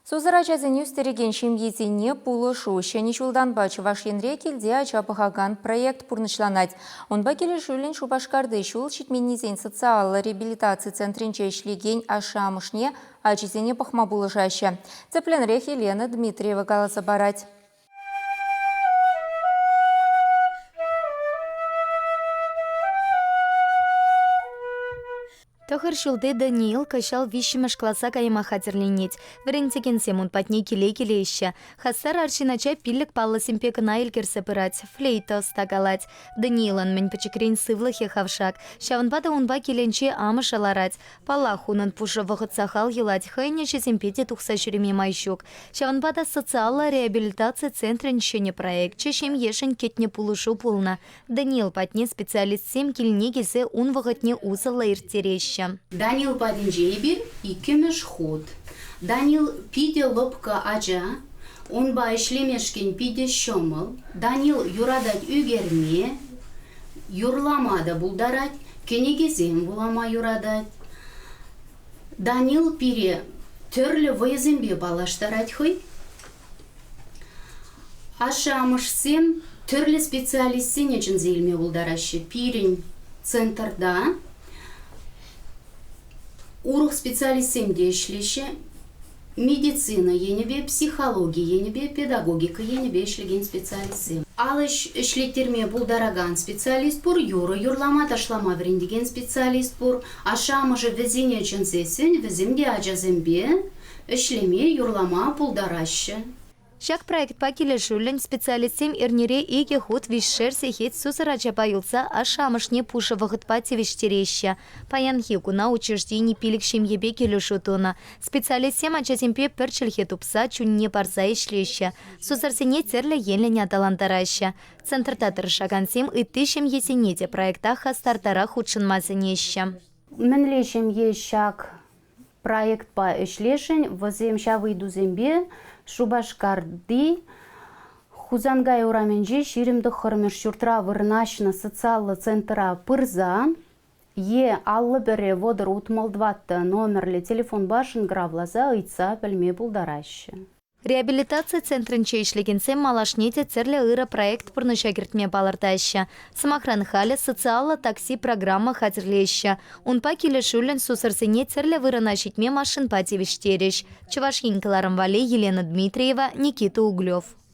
Сузырачазыне үстереген шемьезине пулы шушы. Ничулдан бачы вашенре келде ачапығаган проект пурнышланать. Онба келешулен шубашкарды шул шитменнезен социаллы реабилитация центринче ишлеген ашамышне ачизене пахма булы жаще. Цепленрех Елена Дмитриева галаса барать. Тохыр шулды Даниил кашал вишимаш класса кайма хатерлинет. Врентеген семун патни келе ища. Хассар аршинача пиллик палласимпек найл керсепырать. Флейта стагалать. Даниилан мен пачекрень сывлахе хавшак. Шаванбада унба келенче амыш аларать. Палахунан пуша вахыцахал елать. Хайнече симпети тухса шуреме майшук. Шаванбада социалла реабилитация центра ничене проект. Чешем ешен кетне пулушу пулна. Даниил патни специалист сем кильнегизе ун вахытне узала иртереща. Данил падинжейбир икемеш ход. Данил пиде лопка ажа, он ба ишлемешкен пиде шомыл. Данил юрадать үгерме, юрламада булдарать, кенегезем булама юрадать. Данил пире төрлі вызембе балаштарать хой. Ашамышсем төрлі специалистсен ечін зелме булдарашы. Пирин центрда урок специалистсем дешлеше, медицина енебе, психология енебе, педагогика енебе ишлеген специалистсем. Алыш ишлеттерме булдараган специалист бур, юрлама ташлама врендеген специалист бур, ашамыжы везене чынсесен, веземде ажазембе, ишлеме юрлама булдарашы. Шак проект пакелешулен специалистем эрнере иге худ вишшер сехет сузырача байылса ашамышне пуша вахытпа тевештереща. Паянхи куна учреждений пилик шемьебе келешутуна. Специалистем ачаземпе перчельхе тупса чунне парса ишлеща. Сузарсене терле енленя талантараща. Центр татыр шагансем и тышем есенете проекта стартара худшынмасынеща. Менле шемье шак проект па ишлешен, возем ша выйду зембе, Шубашкарды хузангай ураменже ширимді хырмеш шуртра вырнашна социаллы центра пырза, аллы бірі водыр утмалдватты номерлі телефон башын гравлаза ыйтса білме булдарашы. Реабилитация центринче ишлегенсем малашнете церле ыра проект пурныша кертме балартаща. Самохран халя социалла такси программа хатерлеща. Унпа келешулен сусарсене церле выранашитме машин пати виштерещ. Чувашинкаларам вале Елена Дмитриева, Никита Углев.